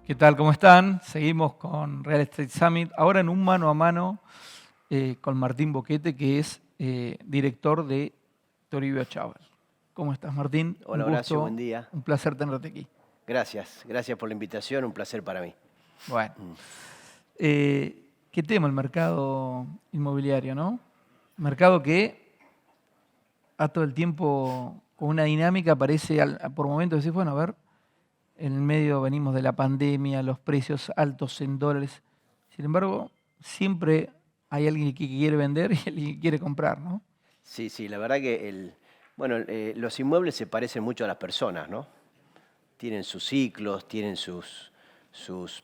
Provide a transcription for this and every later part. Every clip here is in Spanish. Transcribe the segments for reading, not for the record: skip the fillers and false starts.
¿Qué tal? ¿Cómo están? Seguimos con Real Estate Summit, ahora en un mano a mano con Martín Boquete, que es director de Toribio Chaval. ¿Cómo estás, Martín? Un Hola Horacio, buen gusto, día. un placer tenerte aquí. Gracias por la invitación, un placer para mí. Bueno, ¿qué tema el mercado inmobiliario, no? Mercado que a todo el tiempo con una dinámica, parece por momentos decir, bueno, a ver, en el medio venimos de la pandemia, los precios altos en dólares. Sin embargo, siempre hay alguien que quiere vender y alguien que quiere comprar, ¿no? Sí, la verdad que los inmuebles se parecen mucho a las personas, ¿no? Tienen sus ciclos, tienen sus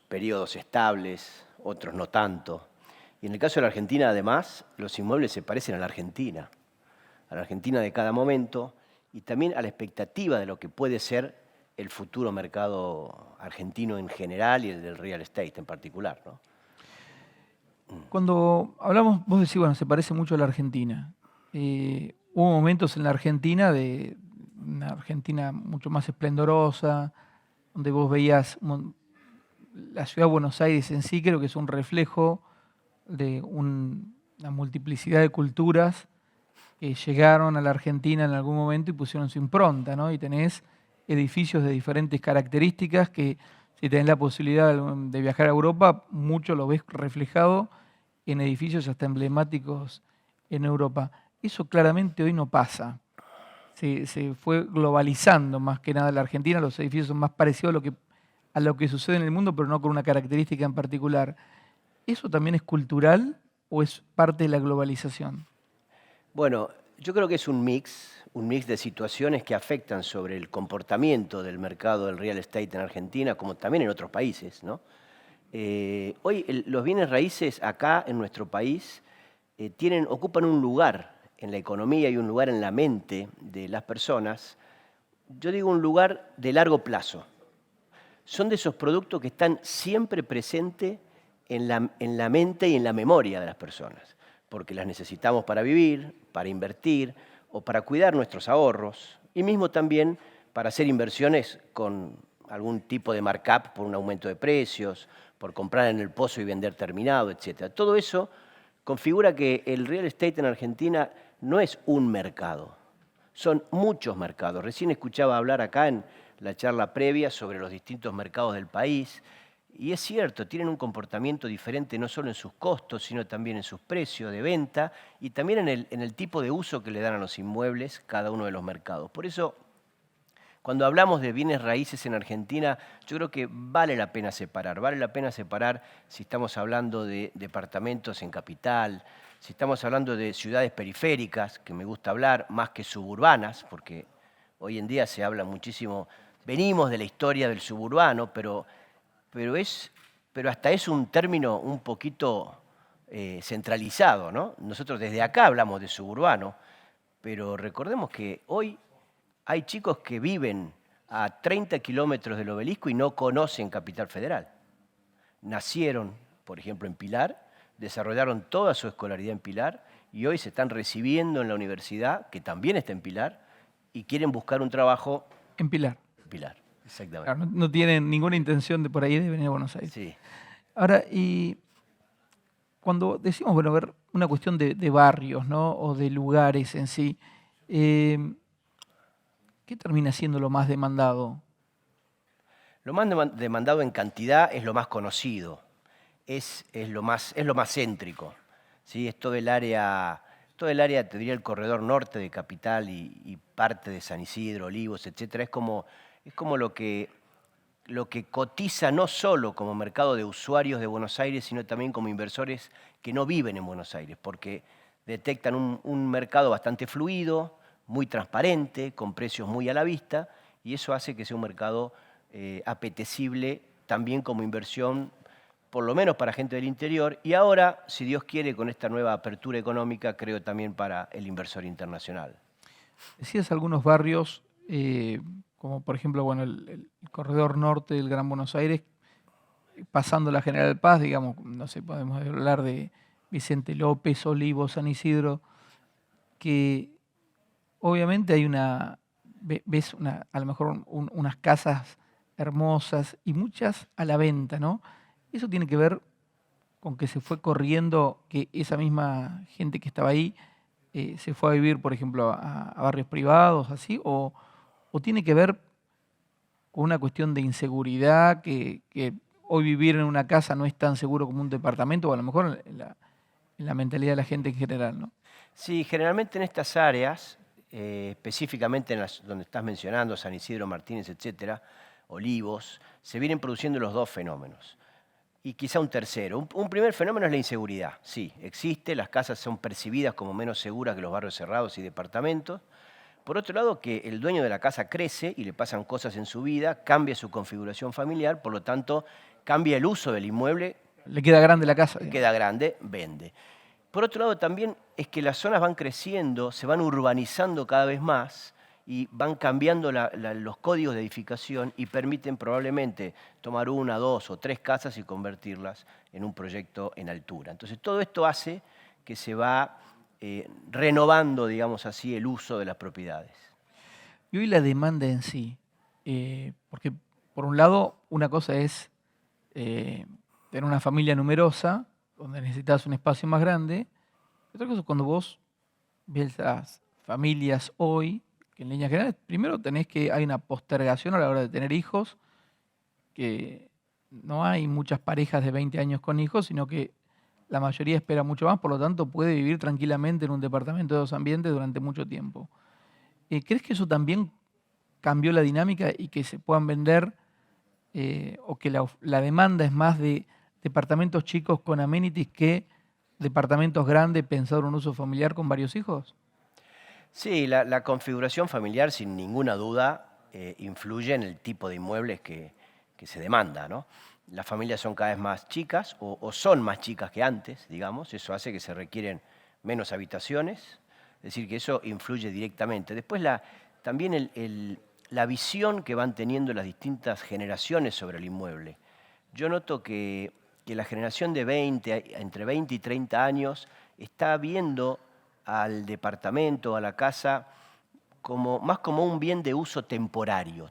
periodos estables, otros no tanto. Y en el caso de la Argentina, además, los inmuebles se parecen a la Argentina de cada momento y también a la expectativa de lo que puede ser el futuro mercado argentino en general y el del real estate en particular, ¿no? Cuando hablamos, vos decís, bueno, se parece mucho a la Argentina. Hubo momentos en la Argentina de una Argentina mucho más esplendorosa, donde vos veías la ciudad de Buenos Aires en sí, creo que es un reflejo de una multiplicidad de culturas que llegaron a la Argentina en algún momento y pusieron su impronta, ¿no? Y tenés edificios de diferentes características que si tenés la posibilidad de viajar a Europa, mucho lo ves reflejado en edificios hasta emblemáticos en Europa. Eso claramente hoy no pasa. Se fue globalizando más que nada la Argentina, los edificios son más parecidos a lo que sucede en el mundo, pero no con una característica en particular. ¿Eso también es cultural o es parte de la globalización? Bueno, yo creo que es un mix de situaciones que afectan sobre el comportamiento del mercado del real estate en Argentina, como también en otros países, ¿no? Hoy los bienes raíces acá en nuestro país ocupan un lugar en la economía y un lugar en la mente de las personas. Yo digo un lugar de largo plazo. Son de esos productos que están siempre presentes en la mente y en la memoria de las personas, porque las necesitamos para vivir, para invertir o para cuidar nuestros ahorros y mismo también para hacer inversiones con algún tipo de markup por un aumento de precios, por comprar en el pozo y vender terminado, etc. Todo eso configura que el real estate en Argentina no es un mercado, son muchos mercados. Recién escuchaba hablar acá en la charla previa sobre los distintos mercados del país. Y es cierto, tienen un comportamiento diferente no solo en sus costos, sino también en sus precios de venta y también en el tipo de uso que le dan a los inmuebles cada uno de los mercados. Por eso, cuando hablamos de bienes raíces en Argentina, yo creo que vale la pena separar. Vale la pena separar si estamos hablando de departamentos en capital, si estamos hablando de ciudades periféricas, que me gusta hablar, más que suburbanas, porque hoy en día se habla muchísimo, venimos de la historia del suburbano, pero, pero hasta es un término un poquito centralizado, ¿no? Nosotros desde acá hablamos de suburbano, pero recordemos que hoy hay chicos que viven a 30 kilómetros del Obelisco y no conocen Capital Federal. Nacieron, por ejemplo, en Pilar, desarrollaron toda su escolaridad en Pilar y hoy se están recibiendo en la universidad, que también está en Pilar, y quieren buscar un trabajo En Pilar. en Pilar. Exactamente. Claro, no tienen ninguna intención de por ahí de venir a Buenos Aires. Sí. Ahora, y cuando decimos, bueno, ver una cuestión de barrios, ¿no? O de lugares en sí, eh, ¿qué termina siendo lo más demandado? Lo más demandado en cantidad es lo más conocido, es lo más céntrico. ¿Sí? Es todo el área, te diría el corredor norte de Capital y parte de San Isidro, Olivos, etc. Es como lo que cotiza no solo como mercado de usuarios de Buenos Aires, sino también como inversores que no viven en Buenos Aires, porque detectan un mercado bastante fluido, muy transparente, con precios muy a la vista, y eso hace que sea un mercado apetecible también como inversión, por lo menos para gente del interior, y ahora, si Dios quiere, con esta nueva apertura económica, creo también para el inversor internacional. Decías algunos barrios, como por ejemplo, bueno, el corredor norte del Gran Buenos Aires, pasando la General Paz, digamos, no sé, podemos hablar de Vicente López, Olivos, San Isidro, que obviamente hay ves a lo mejor unas casas hermosas y muchas a la venta, ¿no? Eso tiene que ver con que se fue corriendo, que esa misma gente que estaba ahí se fue a vivir, por ejemplo, a barrios privados, así, o tiene que ver con una cuestión de inseguridad, que hoy vivir en una casa no es tan seguro como un departamento, o a lo mejor en la mentalidad de la gente en general, ¿no? Sí, generalmente en estas áreas, específicamente en las donde estás mencionando, San Isidro, Martínez, etcétera, Olivos, se vienen produciendo los dos fenómenos. Y quizá un tercero. Un primer fenómeno es la inseguridad. Sí, existe, las casas son percibidas como menos seguras que los barrios cerrados y departamentos. Por otro lado, que el dueño de la casa crece y le pasan cosas en su vida, cambia su configuración familiar, por lo tanto, cambia el uso del inmueble, Le queda grande la casa, digamos. queda grande, vende. Por otro lado, también es que las zonas van creciendo, se van urbanizando cada vez más y van cambiando los códigos de edificación y permiten probablemente tomar una, dos o tres casas y convertirlas en un proyecto en altura. Entonces, todo esto hace que se va renovando, digamos así, el uso de las propiedades. Y hoy la demanda en sí, porque por un lado, una cosa es tener una familia numerosa, donde necesitas un espacio más grande. Otra cosa es cuando vos ves las familias hoy, que en líneas generales, primero hay una postergación a la hora de tener hijos, que no hay muchas parejas de 20 años con hijos, sino que la mayoría espera mucho más, por lo tanto puede vivir tranquilamente en un departamento de 2 ambientes durante mucho tiempo. ¿Crees que eso también cambió la dinámica y que se puedan vender o que la demanda es más de departamentos chicos con amenities que departamentos grandes pensados en un uso familiar con varios hijos? Sí, la configuración familiar, sin ninguna duda, influye en el tipo de inmuebles que se demanda, ¿no? Las familias son cada vez más chicas o son más chicas que antes, digamos. Eso hace que se requieren menos habitaciones. Es decir, que eso influye directamente. Después también la visión que van teniendo las distintas generaciones sobre el inmueble. Yo noto que la generación de entre 20 y 30 años está viendo al departamento, a la casa, más como un bien de uso temporario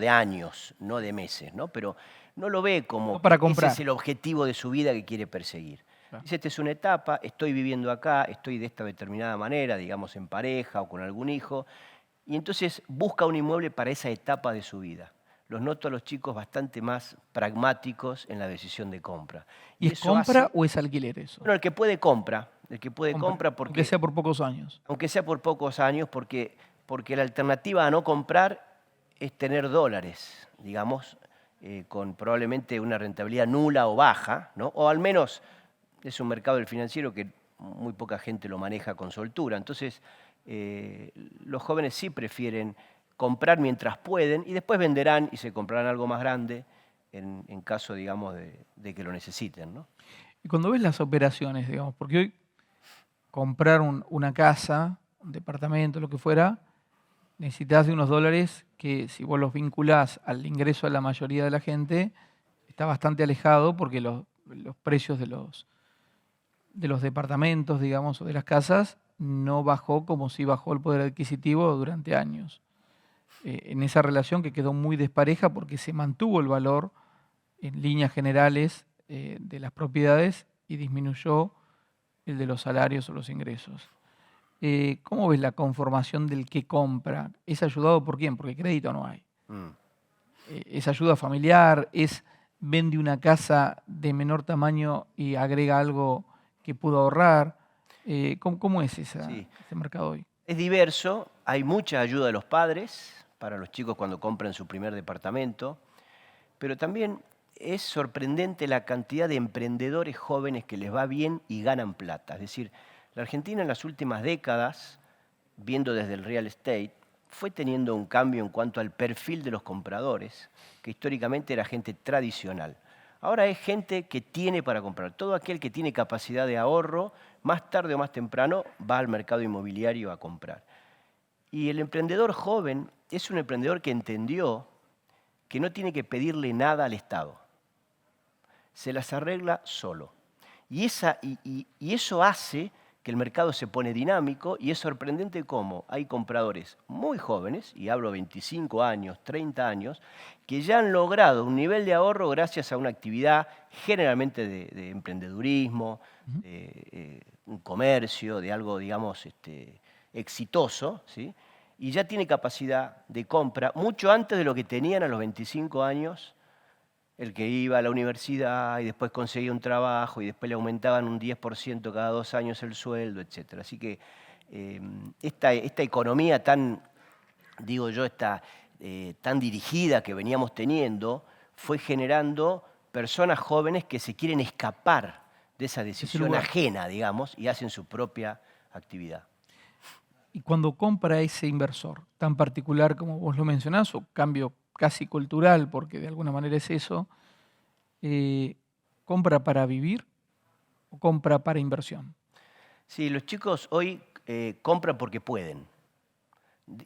de años, no de meses, ¿no? Pero no lo ve No como para que ese comprar. es el objetivo de su vida que quiere perseguir. Claro. Dice, esta es una etapa, estoy viviendo acá, estoy de esta determinada manera, digamos en pareja o con algún hijo, y entonces busca un inmueble para esa etapa de su vida. Los noto a los chicos bastante más pragmáticos en la decisión de compra. ¿Y Y es eso compra hace, o es alquiler eso? bueno, el que puede Compra, compra aunque porque sea por pocos años. aunque sea por pocos años, porque la alternativa a no comprar es tener dólares, digamos, con probablemente una rentabilidad nula o baja, ¿no? O al menos es un mercado del financiero que muy poca gente lo maneja con soltura. Entonces, los jóvenes sí prefieren comprar mientras pueden y después venderán y se comprarán algo más grande en caso, digamos, de que lo necesiten, ¿no? Y cuando ves las operaciones, digamos, porque hoy comprar una casa, un departamento, lo que fuera, necesitas de unos dólares que si vos los vinculás al ingreso de la mayoría de la gente, está bastante alejado porque los precios de los departamentos, digamos, o de las casas, no bajó como si bajó el poder adquisitivo durante años. En esa relación que quedó muy despareja porque se mantuvo el valor en líneas generales de las propiedades y disminuyó el de los salarios o los ingresos. ¿Cómo ves la conformación del que compra? ¿Es ayudado por quién? Porque crédito no hay. Mm. ¿Es ayuda familiar? ¿Es vende una casa de menor tamaño y agrega algo que pudo ahorrar? ¿Cómo es Sí. ese mercado hoy? Es diverso, hay mucha ayuda de los padres para los chicos cuando compran su primer departamento, pero también es sorprendente la cantidad de emprendedores jóvenes que les va bien y ganan plata. Es decir, la Argentina en las últimas décadas, viendo desde el real estate, fue teniendo un cambio en cuanto al perfil de los compradores, que históricamente era gente tradicional. Ahora es gente que tiene para comprar. Todo aquel que tiene capacidad de ahorro, más tarde o más temprano, va al mercado inmobiliario a comprar. Y el emprendedor joven es un emprendedor que entendió que no tiene que pedirle nada al Estado. Se las arregla solo. Y eso hace que el mercado se pone dinámico y es sorprendente cómo hay compradores muy jóvenes, y hablo 25 años, 30 años, que ya han logrado un nivel de ahorro gracias a una actividad generalmente de emprendedurismo, Ujú. de un comercio, de algo, digamos, exitoso, ¿sí? Y ya tiene capacidad de compra mucho antes de lo que tenían a los 25 años el que iba a la universidad y después conseguía un trabajo y después le aumentaban un 10% cada 2 años el sueldo, etc. Así que esta economía tan, digo yo, tan dirigida que veníamos teniendo fue generando personas jóvenes que se quieren escapar de esa Ese decisión lugar. ajena, digamos, y hacen su propia actividad. Y cuando compra ese inversor tan particular como vos lo mencionás, o cambio casi cultural, porque de alguna manera es eso, eh, ¿compra para vivir o compra para inversión? Sí, los chicos hoy compran porque pueden.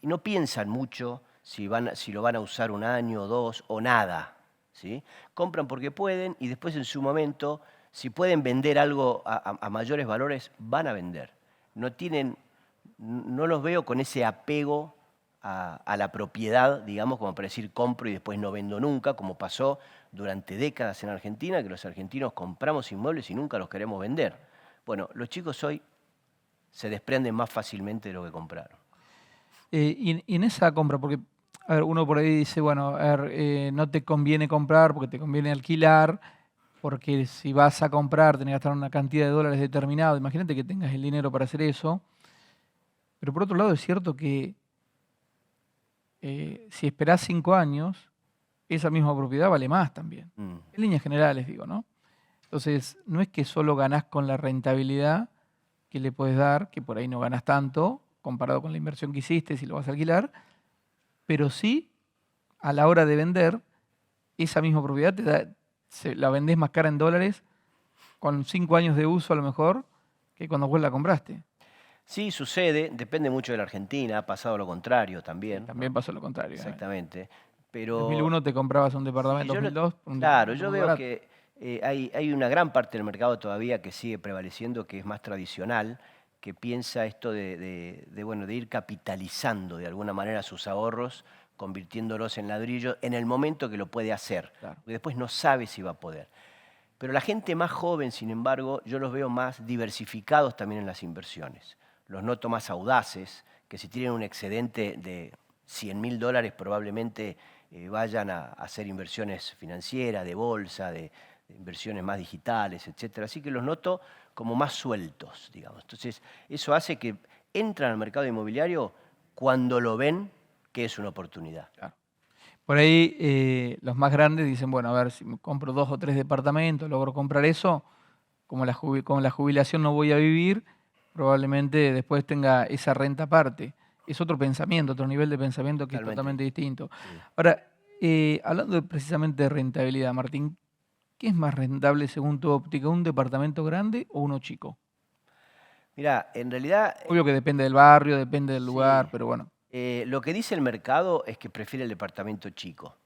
Y no piensan mucho si lo van a usar un año, dos o nada, ¿sí? Compran porque pueden y después en su momento, si pueden vender algo a mayores valores, van a vender. No los veo con ese apego a la propiedad, digamos, como para decir compro y después no vendo nunca, como pasó durante décadas en Argentina, que los argentinos compramos inmuebles y nunca los queremos vender. Bueno, los chicos hoy se desprenden más fácilmente de lo que compraron. Y en esa compra, porque a ver, uno por ahí dice, bueno, a ver, no te conviene comprar porque te conviene alquilar, porque si vas a comprar tenés que gastar una cantidad de dólares determinado. Imagínate que tengas el dinero para hacer eso. Pero por otro lado es cierto que si esperás 5 años, esa misma propiedad vale más también. Mm. En líneas generales digo, ¿no? Entonces, no es que solo ganás con la rentabilidad que le puedes dar, que por ahí no ganas tanto comparado con la inversión que hiciste si lo vas a alquilar, pero sí a la hora de vender, esa misma propiedad la vendés más cara en dólares con 5 años de uso a lo mejor que cuando vos la compraste. Sí, sucede, depende mucho de la Argentina, ha pasado lo contrario Sí, también, también ¿no? pasó lo contrario. Exactamente. En Pero 2001 te comprabas un sí, departamento, 2002 por un claro, departamento yo muy veo barato. que hay una gran parte del mercado todavía que sigue prevaleciendo, que es más tradicional, que piensa esto bueno, de ir capitalizando de alguna manera sus ahorros, convirtiéndolos en ladrillos en el momento que lo puede hacer, Claro. porque después no sabe si va a poder. Pero la gente más joven, sin embargo, yo los veo más diversificados también en las inversiones. Los noto más audaces, que si tienen un excedente de $100.000 probablemente vayan a hacer inversiones financieras, de bolsa, de inversiones más digitales, etc. Así que los noto como más sueltos, digamos. Entonces, eso hace que entran al mercado inmobiliario cuando lo ven que es una oportunidad. Claro. Por ahí los más grandes dicen, bueno, a ver, si me compro 2 o 3 departamentos, logro comprar eso, con la jubilación no voy a vivir, probablemente después tenga esa renta aparte. Es otro pensamiento, otro nivel de pensamiento que es Totalmente. totalmente distinto. Sí. Ahora, hablando precisamente de rentabilidad, Martín, ¿qué es más rentable según tu óptica, un departamento grande o uno chico? Mira, en realidad, Obvio que depende del barrio, depende del sí. lugar, pero bueno, Lo que dice el mercado es que prefiere el departamento chico.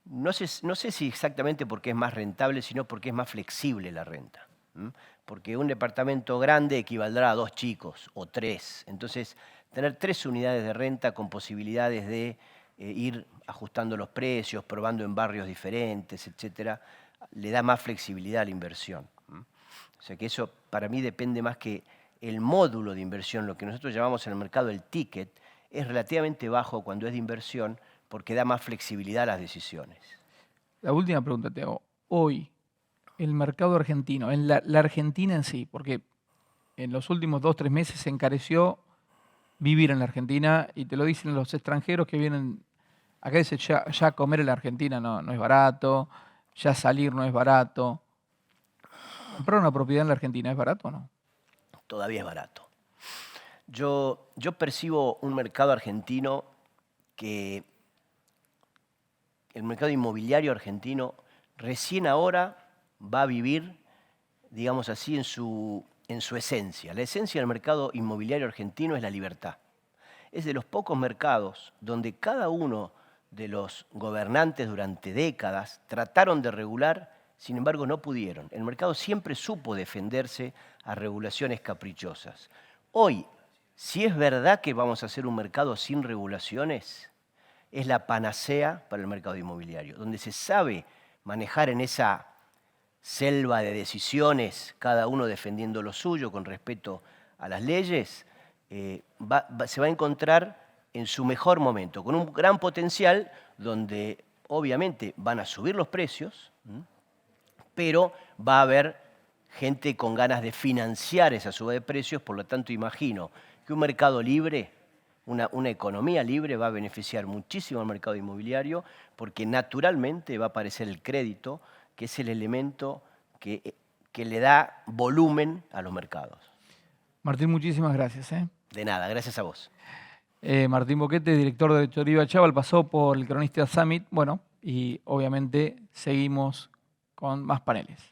No sé si exactamente porque es más rentable, sino porque es más flexible la renta. ¿M? Porque un departamento grande equivaldrá a 2 chicos o 3. Entonces, tener 3 unidades de renta con posibilidades de ir ajustando los precios, probando en barrios diferentes, etcétera, le da más flexibilidad a la inversión. ¿M? O sea que eso para mí depende más que el módulo de inversión, lo que nosotros llamamos en el mercado el ticket, es relativamente bajo cuando es de inversión porque da más flexibilidad a las decisiones. la última pregunta te hago. Hoy, el mercado argentino, en la Argentina en sí, porque en los últimos 2 o 3 meses se encareció vivir en la Argentina y te lo dicen los extranjeros que vienen acá, dice ya comer en la Argentina no es barato, ya salir no es barato. ¿Comprar una propiedad en la Argentina es barato o no? Todavía es barato. Yo percibo un mercado argentino que el mercado inmobiliario argentino recién ahora va a vivir, digamos así, en su esencia. La esencia del mercado inmobiliario argentino es la libertad. Es de los pocos mercados donde cada uno de los gobernantes durante décadas trataron de regular Sin embargo, no pudieron. El mercado siempre supo defenderse a regulaciones caprichosas. Hoy, si es verdad que vamos a hacer un mercado sin regulaciones, es la panacea para el mercado inmobiliario, donde se sabe manejar en esa selva de decisiones, cada uno defendiendo lo suyo con respeto a las leyes, se va a encontrar en su mejor momento, con un gran potencial donde obviamente van a subir los precios, pero va a haber gente con ganas de financiar esa suba de precios, por lo tanto imagino que un mercado libre, una economía libre va a beneficiar muchísimo al mercado inmobiliario porque naturalmente va a aparecer el crédito, que es el elemento que le da volumen a los mercados. Martín, muchísimas gracias. De nada, gracias a vos. Martín Boquete, director de Choriba Chaval, pasó por el Cronista Summit, bueno, y obviamente seguimos con más paneles.